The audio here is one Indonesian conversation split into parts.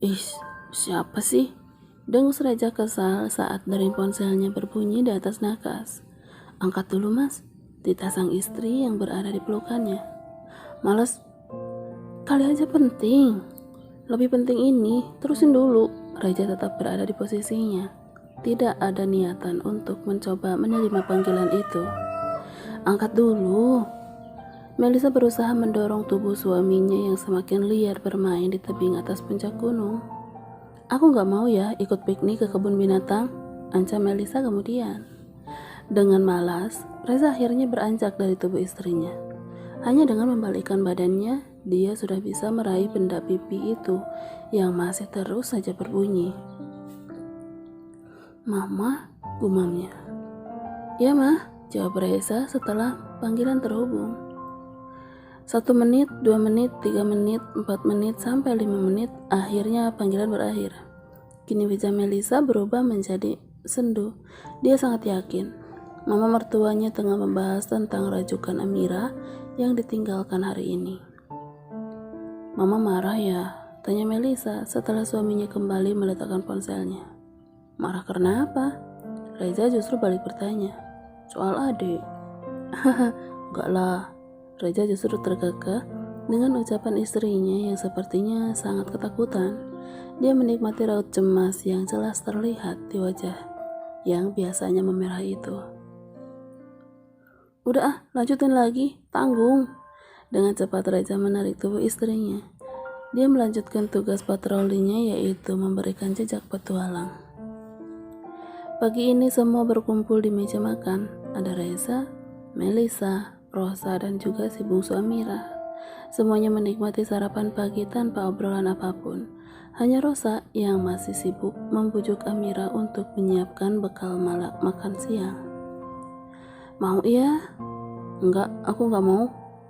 Ih, siapa sih? Dengus Raja kesal saat dering ponselnya berbunyi di atas nakas. Angkat dulu mas, tita sang istri yang berada di pelukannya. Males, kali aja penting. Lebih penting ini, terusin dulu. Raja tetap berada di posisinya. Tidak ada niatan untuk mencoba menerima panggilan itu. Angkat dulu. Melisa berusaha mendorong tubuh suaminya yang semakin liar bermain di tebing atas puncak gunung. Aku gak mau ya ikut piknik ke kebun binatang, ancam Melisa kemudian. Dengan malas, Reza akhirnya beranjak dari tubuh istrinya. Hanya dengan membalikkan badannya, dia sudah bisa meraih benda pipi itu yang masih terus saja berbunyi. Mama, gumamnya. Ya mah, jawab Reza setelah panggilan terhubung. 1 menit, 2 menit, 3 menit, 4 menit, sampai 5 menit, akhirnya panggilan berakhir. Kini wajah Melisa berubah menjadi sendu. Dia sangat yakin mama mertuanya tengah membahas tentang rajukan Amira yang ditinggalkan hari ini. Mama marah ya? Tanya Melisa setelah suaminya kembali meletakkan ponselnya. Marah karena apa? Reza justru balik bertanya. Soal adik. Enggak lah. Reza justru tergagah dengan ucapan istrinya yang sepertinya sangat ketakutan. Dia menikmati raut cemas yang jelas terlihat di wajah yang biasanya memerah itu. Udah lanjutin lagi, tanggung. Dengan cepat Reza menarik tubuh istrinya. Dia melanjutkan tugas patrolinya, yaitu memberikan jejak petualang. Pagi ini semua berkumpul di meja makan. Ada Reza, Melisa, Rosa, dan juga si bungsu Amira. Semuanya menikmati sarapan pagi tanpa obrolan apapun. Hanya Rosa yang masih sibuk membujuk Amira untuk menyiapkan bekal makan siang. Mau ya? Enggak, aku enggak mau.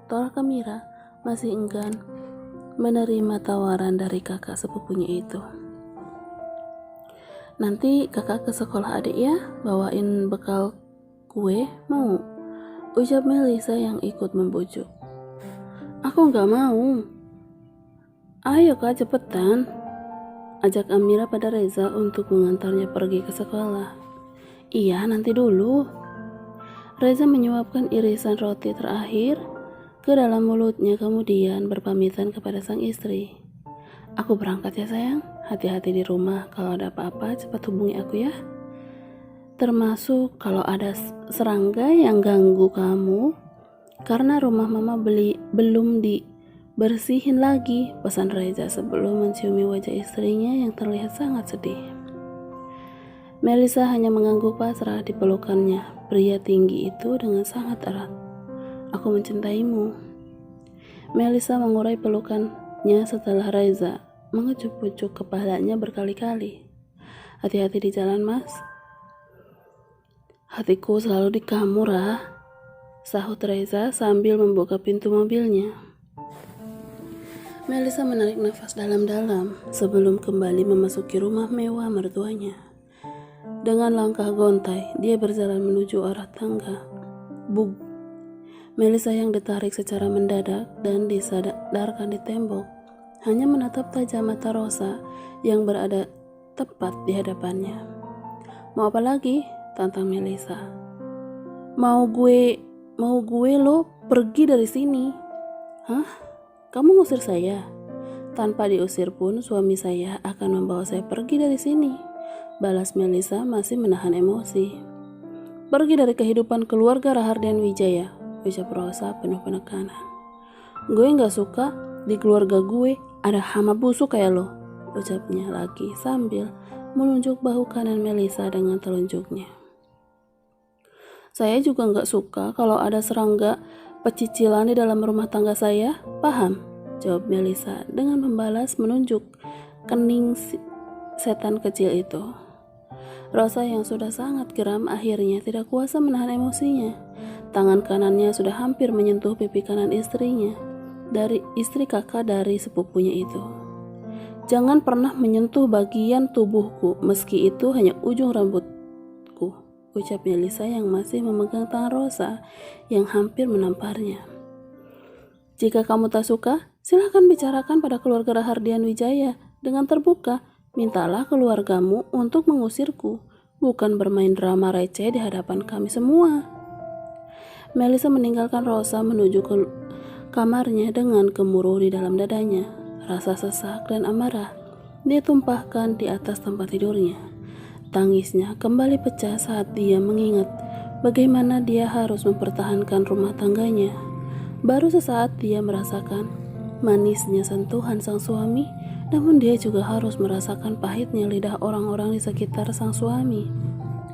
Tolak Amira, masih enggan menerima tawaran dari kakak sepupunya itu. Nanti kakak ke sekolah adik ya, bawain bekal kue, mau? Ucap Melisa yang ikut membujuk. Aku gak mau. Ayo kak, cepetan. Ajak Amira pada Reza untuk mengantarnya pergi ke sekolah. Iya, nanti dulu. Reza menyuapkan irisan roti terakhir ke dalam mulutnya, kemudian berpamitan kepada sang istri. Aku berangkat ya sayang, hati-hati di rumah, kalau ada apa-apa cepat hubungi aku ya. Termasuk kalau ada serangga yang ganggu kamu, karena rumah mama belum dibersihin lagi, pesan Reza sebelum menciumi wajah istrinya yang terlihat sangat sedih. Melisa hanya mengangguk pasrah di pelukannya pria tinggi itu dengan sangat erat. Aku mencintaimu. Melisa mengurai pelukannya setelah Reza mengecup-cup kepalanya berkali-kali. Hati-hati di jalan mas. Hatiku selalu di kamu, Rah, sahut Reza sambil membuka pintu mobilnya. Melisa menarik nafas dalam-dalam sebelum kembali memasuki rumah mewah mertuanya. Dengan langkah gontai, dia berjalan menuju arah tangga. Bug! Melisa yang ditarik secara mendadak dan disadarkan di tembok, hanya menatap tajam mata Rosa yang berada tepat di hadapannya. Mau apa lagi? Tantang Melisa. Mau gue lo pergi dari sini. Hah? Kamu ngusir saya? Tanpa diusir pun suami saya akan membawa saya pergi dari sini. Balas Melisa masih menahan emosi. Pergi dari kehidupan keluarga Rahardian Wijaya, ucap Rosa penuh penekanan. Gue gak suka di keluarga gue ada hama busuk kayak lo, ucapnya lagi sambil menunjuk bahu kanan Melisa dengan telunjuknya. Saya juga gak suka kalau ada serangga pecicilan di dalam rumah tangga saya, paham? Jawab Melisa dengan membalas menunjuk kening setan kecil itu. Rosa yang sudah sangat geram akhirnya tidak kuasa menahan emosinya. Tangan kanannya sudah hampir menyentuh pipi kanan istrinya, dari istri kakak dari sepupunya itu. Jangan pernah menyentuh bagian tubuhku, meski itu hanya ujung rambutku, ucap Melisa yang masih memegang tangan Rosa yang hampir menamparnya. Jika kamu tak suka, silahkan bicarakan pada keluarga Rahardian Wijaya, dengan terbuka. Mintalah keluargamu untuk mengusirku, bukan bermain drama receh di hadapan kami semua. Melissa meninggalkan Rosa menuju ke kamarnya dengan gemuruh di dalam dadanya. Rasa sesak dan amarah dia tumpahkan di atas tempat tidurnya. Tangisnya kembali pecah saat dia mengingat bagaimana dia harus mempertahankan rumah tangganya. Baru sesaat dia merasakan manisnya sentuhan sang suami, namun dia juga harus merasakan pahitnya lidah orang-orang di sekitar sang suami.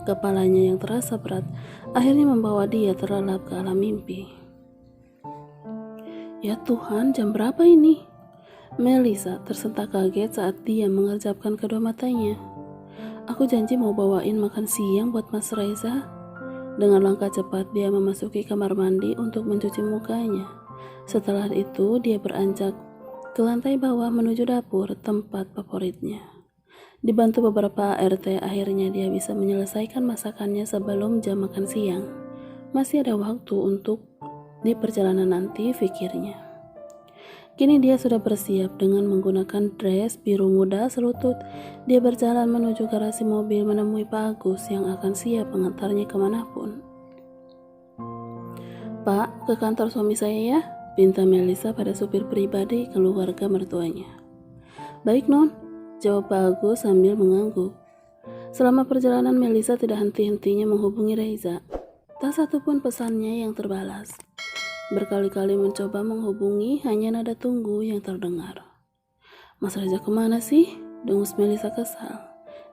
Kepalanya yang terasa berat akhirnya membawa dia terlelap ke alam mimpi. Ya Tuhan, jam berapa ini? Melissa tersentak kaget saat dia mengerjapkan kedua matanya. Aku janji mau bawain makan siang buat Mas Reza. Dengan langkah cepat dia memasuki kamar mandi untuk mencuci mukanya. Setelah itu dia beranjak ke lantai bawah menuju dapur, tempat favoritnya. Dibantu beberapa ART, akhirnya dia bisa menyelesaikan masakannya sebelum jam makan siang. Masih ada waktu untuk di perjalanan nanti, pikirnya. Kini dia sudah bersiap dengan menggunakan dress biru muda selutut. Dia berjalan menuju garasi mobil menemui Pak Agus yang akan siap mengantarnya kemanapun. Pak, ke kantor suami saya ya, pinta Melissa pada supir pribadi keluarga mertuanya. Baik non, jawab Pak Agus sambil mengangguk. Selama perjalanan Melissa tidak henti-hentinya menghubungi Reza. Tak satupun pesannya yang terbalas. Berkali-kali mencoba menghubungi, hanya nada tunggu yang terdengar. Mas Reza kemana sih? Dengus Melissa kesal.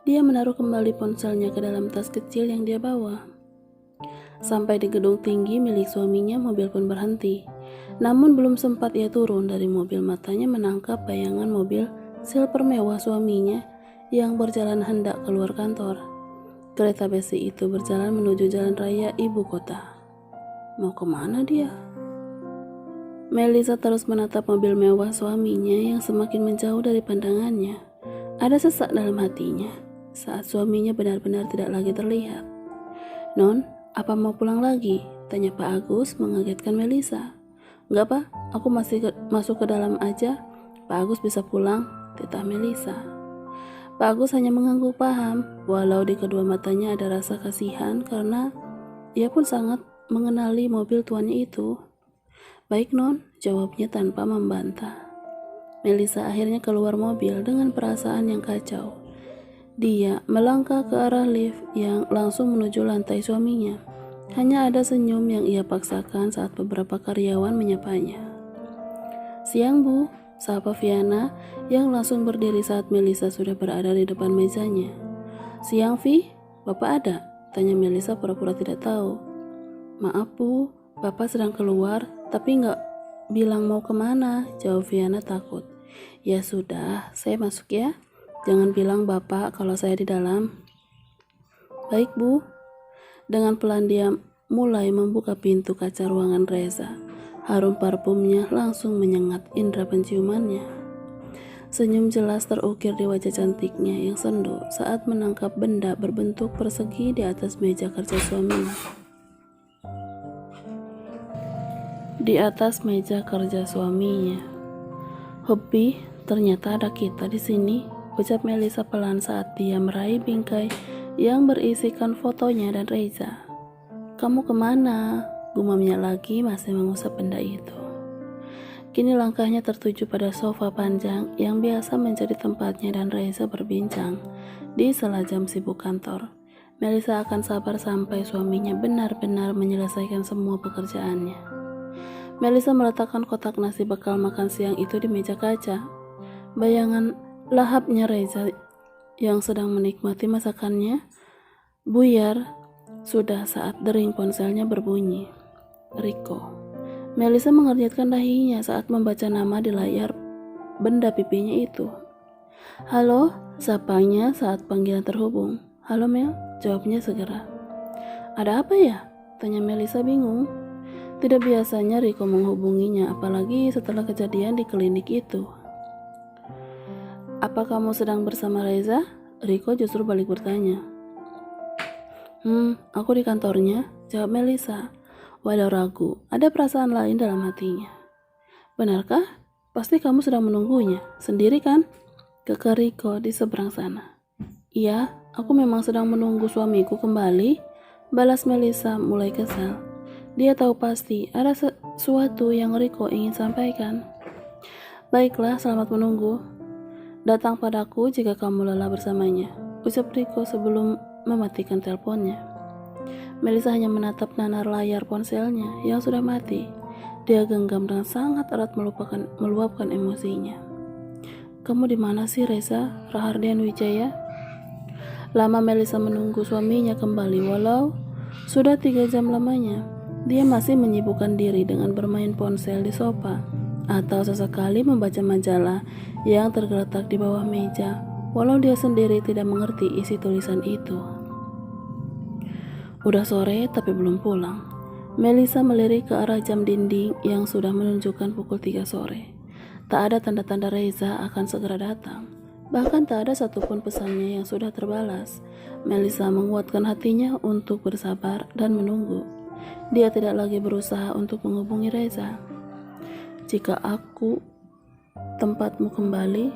Dia menaruh kembali ponselnya ke dalam tas kecil yang dia bawa. Sampai di gedung tinggi milik suaminya, mobil pun berhenti. Namun belum sempat ia turun dari mobil, matanya menangkap bayangan mobil silver mewah suaminya yang berjalan hendak keluar kantor. Kereta besi itu berjalan menuju jalan raya ibu kota. Mau kemana dia? Melissa terus menatap mobil mewah suaminya yang semakin menjauh dari pandangannya. Ada sesak dalam hatinya saat suaminya benar-benar tidak lagi terlihat. Non, apa mau pulang lagi? Tanya Pak Agus mengagetkan Melissa. Enggak Pak, aku masuk ke dalam aja. Pak Agus bisa pulang, titah Melissa. Pak Agus hanya mengangguk paham, walau di kedua matanya ada rasa kasihan karena ia pun sangat mengenali mobil tuannya itu. Baik non, jawabnya tanpa membantah. Melissa akhirnya keluar mobil dengan perasaan yang kacau. Dia melangkah ke arah lift yang langsung menuju lantai suaminya. Hanya ada senyum yang ia paksakan saat beberapa karyawan menyapanya. Siang Bu, sapa Viana yang langsung berdiri saat Melissa sudah berada di depan mejanya. Siang Vi, Bapak ada? Tanya Melissa pura-pura tidak tahu. Maaf Bu, Bapak sedang keluar tapi nggak bilang mau kemana, jawab Viana takut. Ya sudah, saya masuk ya. Jangan bilang Bapak kalau saya di dalam. Baik Bu. Dengan pelan dia mulai membuka pintu kaca ruangan Reza. Harum parfumnya langsung menyengat indera penciumannya. Senyum jelas terukir di wajah cantiknya yang sendu saat menangkap benda berbentuk persegi di atas meja kerja suaminya. Di atas meja kerja suaminya. Hobi, ternyata ada kita di sini, ucap Melissa pelan saat dia meraih bingkai yang berisikan fotonya dan Reza. Kamu kemana? Gumamnya lagi masih mengusap benda itu. Kini langkahnya tertuju pada sofa panjang yang biasa menjadi tempatnya dan Reza berbincang di sela jam sibuk kantor. Melissa akan sabar sampai suaminya benar-benar menyelesaikan semua pekerjaannya. Melissa meletakkan kotak nasi bekal makan siang itu di meja kaca. Bayangan lahapnya Reza yang sedang menikmati masakannya buyar sudah saat dering ponselnya berbunyi. Riko. Melissa mengernyitkan dahinya saat membaca nama di layar benda pipinya itu. Halo, sapanya saat panggilan terhubung. Halo Mel, jawabnya segera. Ada apa ya? Tanya Melissa bingung. Tidak biasanya Riko menghubunginya, apalagi setelah kejadian di klinik itu. Apa kamu sedang bersama Reza? Riko justru balik bertanya. Aku di kantornya, jawab Melissa. Walau ragu, ada perasaan lain dalam hatinya. Benarkah? Pasti kamu sedang menunggunya, sendiri kan? Kakak Riko di seberang sana. Iya, aku memang sedang menunggu suamiku kembali, balas Melisa mulai kesal. Dia tahu pasti ada sesuatu yang Riko ingin sampaikan. Baiklah, selamat menunggu. Datang padaku jika kamu lelah bersamanya, ucap Riko sebelum mematikan teleponnya. Melisa hanya menatap nanar layar ponselnya yang sudah mati. Dia genggam dengan sangat erat meluapkan emosinya. Kamu di mana sih, Reza? Rahardian Wijaya? Lama Melisa menunggu suaminya kembali, walau sudah 3 jam lamanya. Dia masih menyibukkan diri dengan bermain ponsel di sofa, atau sesekali membaca majalah yang tergeletak di bawah meja, walau dia sendiri tidak mengerti isi tulisan itu. Udah sore tapi belum pulang. Melisa melirik ke arah jam dinding yang sudah menunjukkan pukul 3 sore. Tak ada tanda-tanda Reza akan segera datang. Bahkan tak ada satupun pesannya yang sudah terbalas. Melisa menguatkan hatinya untuk bersabar dan menunggu. Dia tidak lagi berusaha untuk menghubungi Reza. Jika aku tempatmu kembali,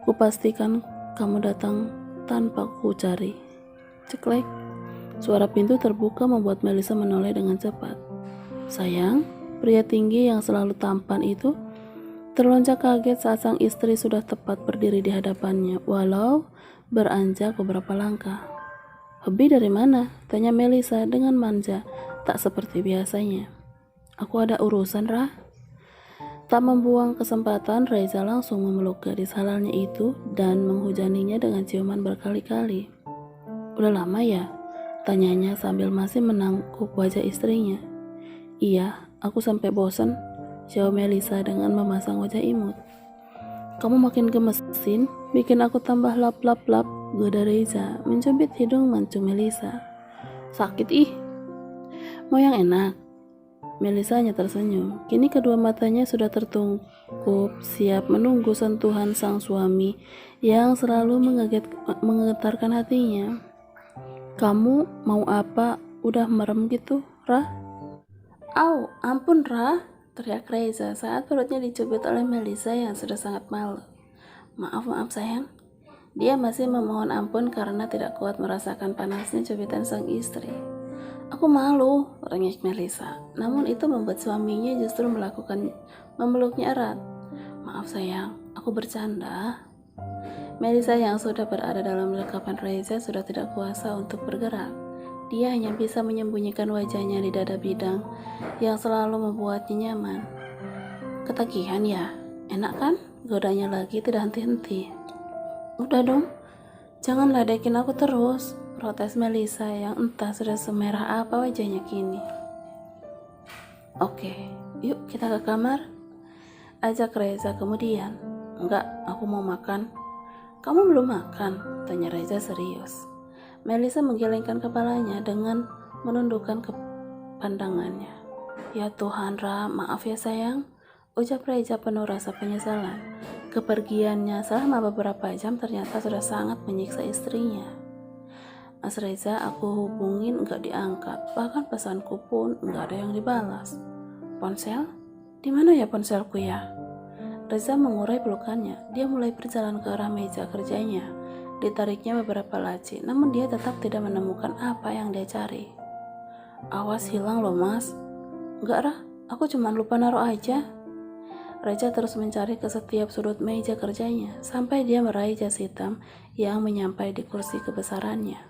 kupastikan kamu datang tanpa ku cari. Ceklek. Suara pintu terbuka membuat Melisa menoleh dengan cepat. Sayang, pria tinggi yang selalu tampan itu terlonjak kaget saat sang istri sudah tepat berdiri di hadapannya, walau beranjak beberapa langkah. Hobi dari mana? Tanya Melisa dengan manja, tak seperti biasanya. Aku ada urusan, Rah. Tak membuang kesempatan, Reza langsung memeluk gadis halalnya itu dan menghujaninya dengan ciuman berkali-kali. Udah lama ya? Tanyanya sambil masih menangkup wajah istrinya. Iya, aku sampai bosan, jawab Melisa dengan memasang wajah imut. Kamu makin gemesin, bikin aku tambah lap-lap-lap, goda Reza mencubit hidung mancung Melisa. Sakit ih. Mau yang enak? Melisa hanya tersenyum. Kini kedua matanya sudah tertungkup, siap menunggu sentuhan sang suami yang selalu menggetarkan hatinya. Kamu mau apa? Udah merem gitu, Rah? Au, ampun, Rah, teriak Reza saat perutnya dicubit oleh Melisa yang sudah sangat malu. Maaf sayang. Dia masih memohon ampun karena tidak kuat merasakan panasnya cubitan sang istri. Aku malu, rengek Melisa. Namun itu membuat suaminya justru memeluknya erat. Maaf sayang, aku bercanda. Melisa yang sudah berada dalam dekapan Reza sudah tidak kuasa untuk bergerak. Dia hanya bisa menyembunyikan wajahnya di dada bidang yang selalu membuatnya nyaman. Ketagihan ya? Enak kan? Godanya lagi tidak henti-henti. Udah dong, jangan ledekin aku terus, protes Melisa yang entah sudah semerah apa wajahnya kini. Oke, yuk kita ke kamar, ajak Reza kemudian. Enggak, aku mau makan. Kamu belum makan? Tanya Reza serius. Melisa menggelengkan kepalanya dengan menundukkan pandangannya. Ya Tuhan, Ra, maaf ya sayang, ucap Reza penuh rasa penyesalan. Kepergiannya selama beberapa jam ternyata sudah sangat menyiksa istrinya. Mas Reza, aku hubungin gak diangkat, bahkan pesanku pun gak ada yang dibalas. Ponsel? Di mana ya ponselku ya? Reza mengurai pelukannya. Dia mulai berjalan ke arah meja kerjanya. Ditariknya beberapa laci, namun dia tetap tidak menemukan apa yang dia cari. Awas hilang loh mas. Enggak Rah, aku cuma lupa naruh aja. Reza terus mencari ke setiap sudut meja kerjanya, sampai dia meraih jas hitam yang menyampai di kursi kebesarannya.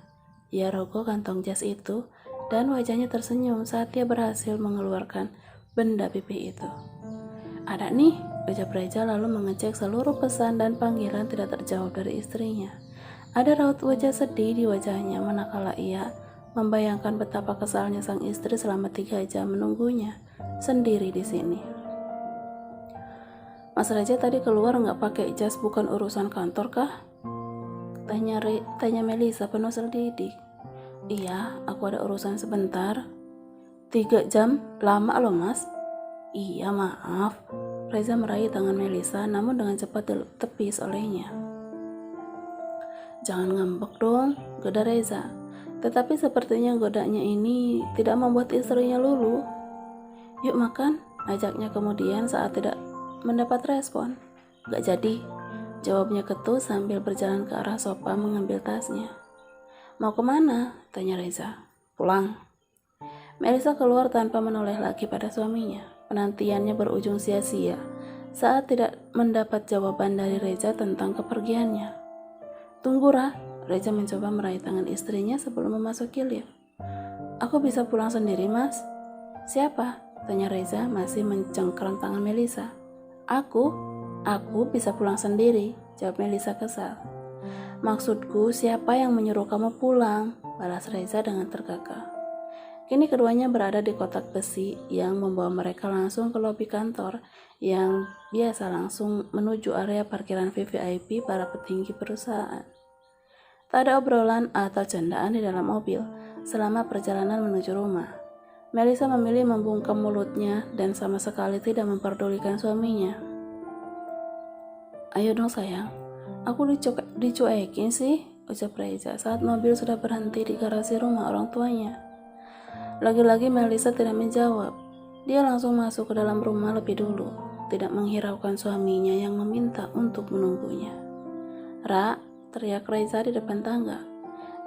Ia rogoh kantong jas itu, dan wajahnya tersenyum saat dia berhasil mengeluarkan benda pipi itu. Ada nih, ucap Reza lalu mengecek seluruh pesan dan panggilan tidak terjawab dari istrinya. Ada raut wajah sedih di wajahnya manakala ia membayangkan betapa kesalnya sang istri selama 3 jam menunggunya sendiri di sini. Mas Reza tadi keluar nggak pakai jas, bukan urusan kantor kah? Tanya Melisa penuh selidik. Iya, aku ada urusan sebentar. 3 jam? Lama loh mas. Iya maaf. Reza meraih tangan Melisa namun dengan cepat ditepis olehnya. Jangan ngambek dong, goda Reza. Tetapi sepertinya godanya ini tidak membuat istrinya luluh. Yuk makan, ajaknya kemudian saat tidak mendapat respon. Gak jadi, Jawabnya Ketut sambil berjalan ke arah sofa mengambil tasnya. Mau kemana? Tanya Reza. Pulang. Melisa keluar tanpa menoleh lagi pada suaminya. Penantiannya berujung sia-sia saat tidak mendapat jawaban dari Reza tentang kepergiannya. Tunggu, Ra. Reza mencoba meraih tangan istrinya sebelum memasuki lift. Aku bisa pulang sendiri, Mas. Siapa? Tanya Reza masih mencengkeram tangan Melisa. Aku bisa pulang sendiri, jawab Melisa kesal. Maksudku, siapa yang menyuruh kamu pulang? Balas Reza dengan tergagah. Kini keduanya berada di kotak besi yang membawa mereka langsung ke lobi kantor yang biasa langsung menuju area parkiran VVIP para petinggi perusahaan. Tak ada obrolan atau candaan di dalam mobil selama perjalanan menuju rumah. Melisa memilih membungkam mulutnya dan sama sekali tidak memperdulikan suaminya. Ayo dong sayang, aku dicuekin sih, ucap Reza saat mobil sudah berhenti di garasi rumah orang tuanya. Lagi-lagi Melisa tidak menjawab. Dia langsung masuk ke dalam rumah lebih dulu, tidak menghiraukan suaminya yang meminta untuk menunggunya. Ra, teriak Reza di depan tangga.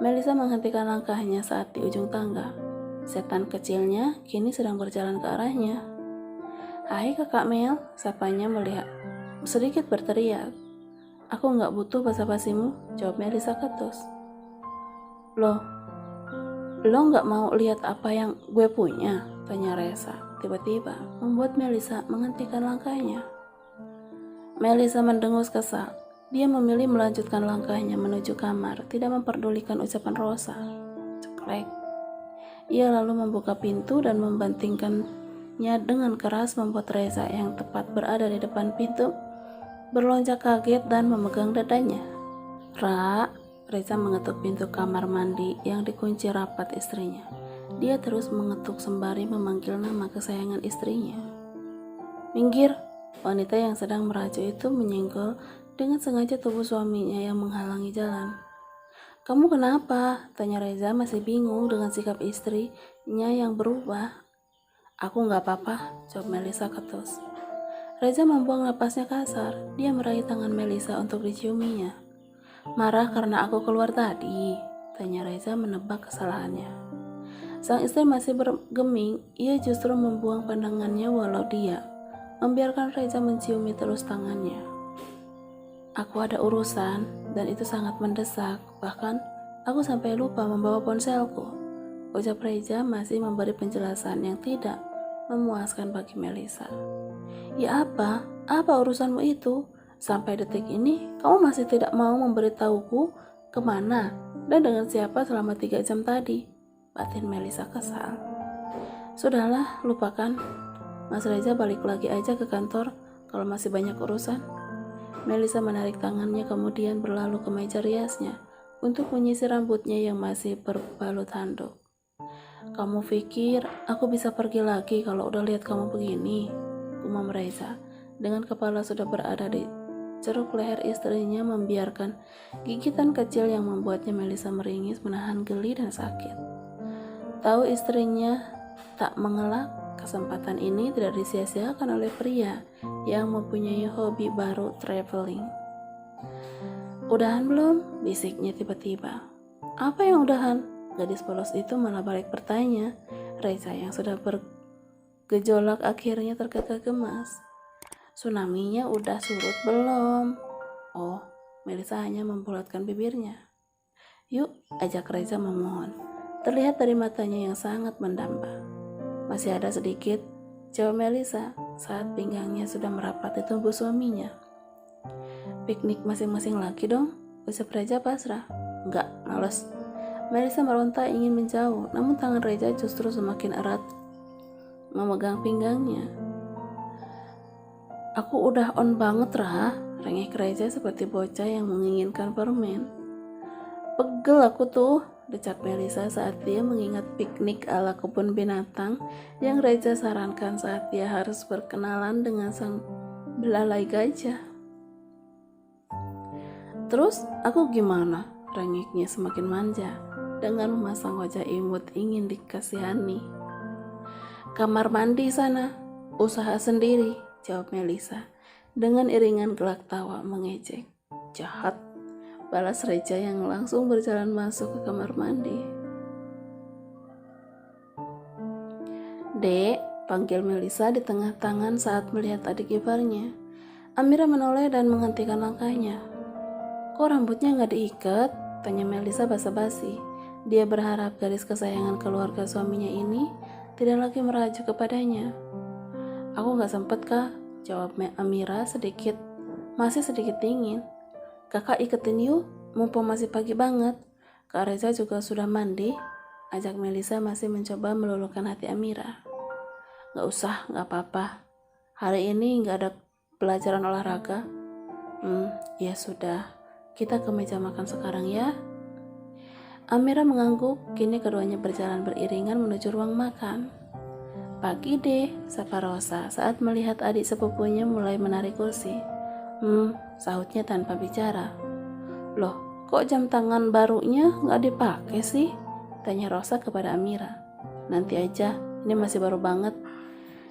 Melisa menghentikan langkahnya saat di ujung tangga. Setan kecilnya kini sedang berjalan ke arahnya. Hai kakak Mel, sapanya melihat sedikit berteriak. Aku nggak butuh basa-basimu, jawab Melisa ketus. Lo nggak mau lihat apa yang gue punya? Tanya Reza, tiba-tiba membuat Melisa menghentikan langkahnya. Melisa mendengus kesal. Dia memilih melanjutkan langkahnya menuju kamar, tidak memperdulikan ucapan Rosa. Ceklek. Ia lalu membuka pintu dan membantingkannya dengan keras, membuat Reza yang tepat berada di depan pintu berlonjak kaget dan memegang dadanya. Ra, Reza mengetuk pintu kamar mandi yang dikunci rapat istrinya. Dia terus mengetuk sembari memanggil nama kesayangan istrinya. Minggir, wanita yang sedang merajuk itu menyenggol dengan sengaja tubuh suaminya yang menghalangi jalan. Kamu kenapa? Tanya Reza masih bingung dengan sikap istrinya yang berubah. Aku nggak apa-apa, jawab Melisa ketus. Reza membuang napasnya kasar. Dia meraih tangan Melisa untuk diciuminya. Marah karena aku keluar tadi? Tanya Reza menebak kesalahannya. Sang istri masih bergeming. Ia justru membuang pandangannya walau dia membiarkan Reza menciumi terus tangannya. Aku ada urusan dan itu sangat mendesak. Bahkan aku sampai lupa membawa ponselku, ucap Reza masih memberi penjelasan yang tidak memuaskan bagi Melisa. Ya apa urusanmu itu? Sampai detik ini kamu masih tidak mau memberitahuku kemana dan dengan siapa selama 3 jam tadi, batin Melisa kesal. Sudahlah, lupakan. Mas Reza balik lagi aja ke kantor kalau masih banyak urusan. Melisa menarik tangannya kemudian berlalu ke meja riasnya untuk menyisir rambutnya yang masih berbalut handuk. Kamu pikir aku bisa pergi lagi kalau udah lihat kamu begini? Gumam Reza dengan kepala sudah berada di ceruk leher istrinya, membiarkan gigitan kecil yang membuatnya Melisa meringis, menahan geli dan sakit. Tahu istrinya tak mengelak, kesempatan ini tidak disia-siakan oleh pria yang mempunyai hobi baru, traveling. Udahan belum? Bisiknya tiba-tiba. Apa yang udahan? Gadis polos itu malah balik bertanya. Reza yang sudah bergejolak akhirnya tergagah-gemas. Tsunami-nya udah surut belum? Oh, Melisa hanya membulatkan bibirnya. Yuk, ajak Reza memohon. Terlihat dari matanya yang sangat mendamba. Masih ada sedikit, jawab Melisa saat pinggangnya sudah merapat di tubuh suaminya. Piknik masing-masing lagi dong, ucap Reza pasrah. Enggak, males. Melisa meronta ingin menjauh, namun tangan Reza justru semakin erat memegang pinggangnya. Aku udah on banget, Ra, rengek Reza seperti bocah yang menginginkan permen. Pegel aku tuh, decak Melisa saat dia mengingat piknik ala kebun binatang yang Reza sarankan saat dia harus berkenalan dengan sang belalai gajah. Terus aku gimana? Rengeknya semakin manja dengan memasang wajah imut ingin dikasihani. Kamar mandi sana, usaha sendiri, jawab Melisa dengan iringan gelak tawa mengejek. Jahat, balas Reza yang langsung berjalan masuk ke kamar mandi. Dek, panggil Melisa di tengah tangan saat melihat adik iparnya. Amira menoleh dan menghentikan langkahnya. Kok rambutnya nggak diikat? Tanya Melisa basa-basi. Dia berharap garis kesayangan keluarga suaminya ini tidak lagi merajuk kepadanya. Aku nggak sempet kak, jawab Amira masih sedikit dingin. Kakak iketin yuk, mumpung masih pagi banget. Kak Reza juga sudah mandi, ajak Melisa masih mencoba meluluhkan hati Amira. Gak usah, gak apa-apa. Hari ini gak ada pelajaran olahraga. Ya sudah, kita ke meja makan sekarang ya. Amira mengangguk, kini keduanya berjalan beriringan menuju ruang makan. Pagi deh, sapa Rosa saat melihat adik sepupunya mulai menarik kursi. Sahutnya tanpa bicara. Loh, kok jam tangan barunya gak dipakai sih? Tanya Rosa kepada Amira. Nanti aja, ini masih baru banget.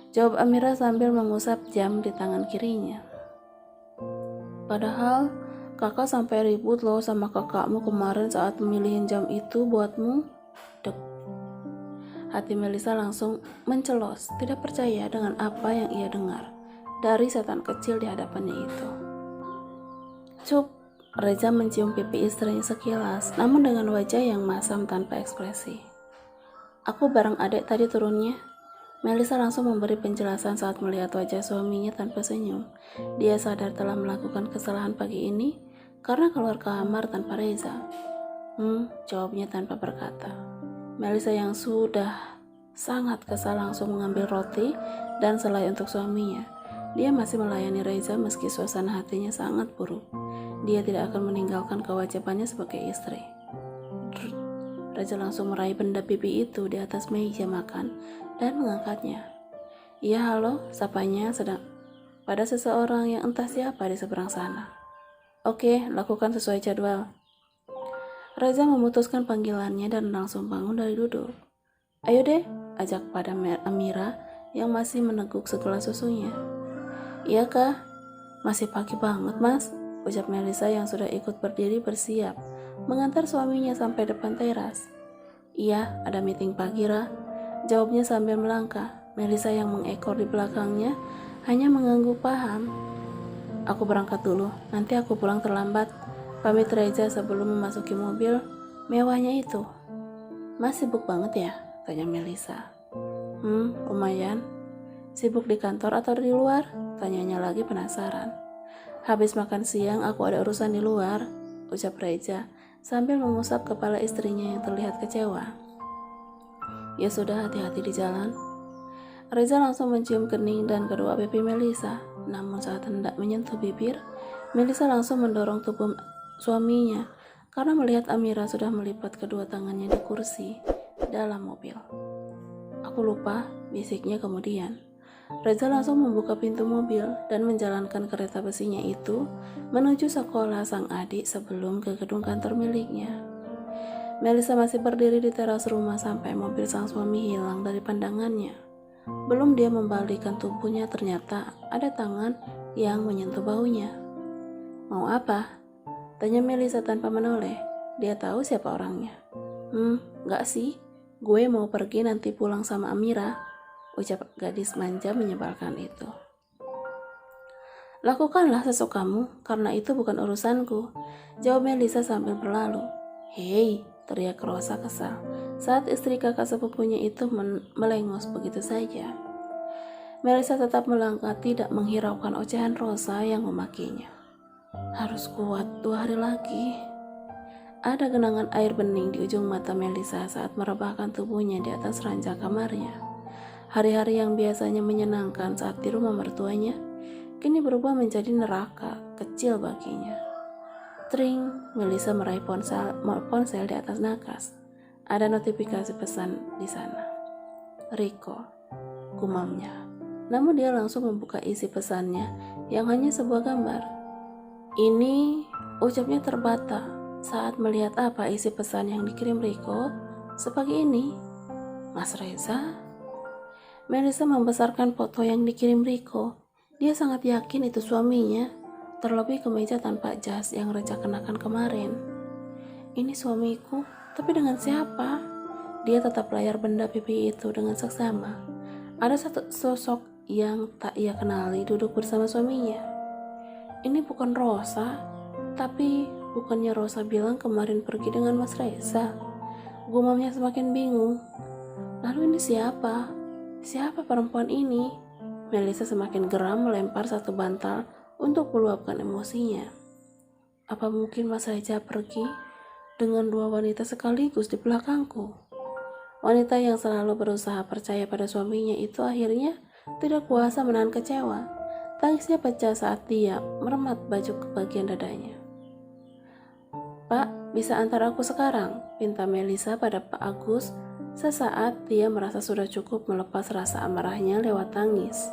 Jawab Amira sambil mengusap jam di tangan kirinya. Padahal kakak sampai ribut loh sama kakakmu kemarin saat memilihin jam itu buatmu. Dek. Hati Melisa langsung mencelos, tidak percaya dengan apa yang ia dengar dari setan kecil di hadapannya itu. Cup, Reza mencium pipi istrinya sekilas, namun dengan wajah yang masam tanpa ekspresi. Aku bareng adik tadi turunnya. Melisa langsung memberi penjelasan saat melihat wajah suaminya tanpa senyum. Dia sadar telah melakukan kesalahan pagi ini karena keluar kamar tanpa Reza. Jawabnya tanpa berkata. Melisa yang sudah sangat kesal langsung mengambil roti dan selai untuk suaminya. Dia masih melayani Reza meski suasana hatinya sangat buruk. Dia tidak akan meninggalkan kewajibannya sebagai istri. Reza langsung meraih benda pipi itu di atas meja makan dan mengangkatnya. Iya halo, sapanya sedang pada seseorang yang entah siapa di seberang sana. Oke, lakukan sesuai jadwal. Reza memutuskan panggilannya dan langsung bangun dari duduk. Ayo deh, ajak pada Amira yang masih meneguk segelas susunya. Iya kah? Masih pagi banget mas, ucap Melisa yang sudah ikut berdiri bersiap mengantar suaminya sampai depan teras. Iya, ada meeting pagi Ra, jawabnya sambil melangkah. Melisa yang mengekor di belakangnya hanya mengangguk paham. Aku berangkat dulu, nanti aku pulang terlambat, pamit Reza sebelum memasuki mobil mewahnya itu. Mas sibuk banget ya? Tanya Melisa. Lumayan. Sibuk di kantor atau di luar? Tanyanya lagi penasaran. Habis makan siang aku ada urusan di luar, ucap Reza sambil mengusap kepala istrinya yang terlihat kecewa. Ya sudah, hati-hati di jalan. Reza langsung mencium kening dan kedua pipi Melisa. Namun saat hendak menyentuh bibir, Melisa langsung mendorong tubuh suaminya karena melihat Amira sudah melipat kedua tangannya di kursi dalam mobil. Aku lupa, bisiknya kemudian. Reza langsung membuka pintu mobil dan menjalankan kereta besinya itu menuju sekolah sang adik sebelum ke gedung kantor miliknya. Melisa masih berdiri di teras rumah sampai mobil sang suami hilang dari pandangannya. Belum dia membalikkan tubuhnya, ternyata ada tangan yang menyentuh bahunya. Mau apa? Tanya Melisa tanpa menoleh. Dia tahu siapa orangnya. Enggak sih. Gue mau pergi nanti pulang sama Amira, ucap gadis manja menyebalkan itu. Lakukanlah sesukamu, karena itu bukan urusanku, jawab Melisa sambil berlalu. Hei, teriak Rosa kesal saat istri kakak sepupunya itu melengos begitu saja. Melisa tetap melangkah, tidak menghiraukan ocehan Rosa yang memakinya. Harus kuat 2 hari lagi. Ada genangan air bening di ujung mata Melisa saat merebahkan tubuhnya di atas ranjang kamarnya. Hari-hari yang biasanya menyenangkan saat di rumah mertuanya, kini berubah menjadi neraka kecil baginya. Tring, Melisa meraih ponsel di atas nakas. Ada notifikasi pesan di sana. Riko, gumamnya. Namun dia langsung membuka isi pesannya yang hanya sebuah gambar. Ini, ucapnya terbata saat melihat apa isi pesan yang dikirim Riko sepagi ini. Mas Reza? Melisa membesarkan foto yang dikirim Riko. Dia sangat yakin itu suaminya. terlebih kemeja tanpa jas yang Reja kenakan kemarin. Ini suamiku, tapi dengan siapa? Dia tetap layar benda pipi itu dengan seksama. Ada satu sosok yang tak ia kenali duduk bersama suaminya. Ini bukan Rosa, tapi bukannya Rosa bilang kemarin pergi dengan Mas Reza? Gumamnya semakin bingung. Lalu ini siapa? Siapa perempuan ini? Melisa semakin geram melempar satu bantal untuk meluapkan emosinya. Apa mungkin Mas Reza pergi dengan dua wanita sekaligus di belakangku? Wanita yang selalu berusaha percaya pada suaminya itu akhirnya tidak kuasa menahan kecewa. Tangisnya pecah saat dia meremat baju ke bagian dadanya. Pak, bisa antar aku sekarang? Pinta Melisa pada Pak Agus. Sesaat dia merasa sudah cukup melepas rasa amarahnya lewat tangis.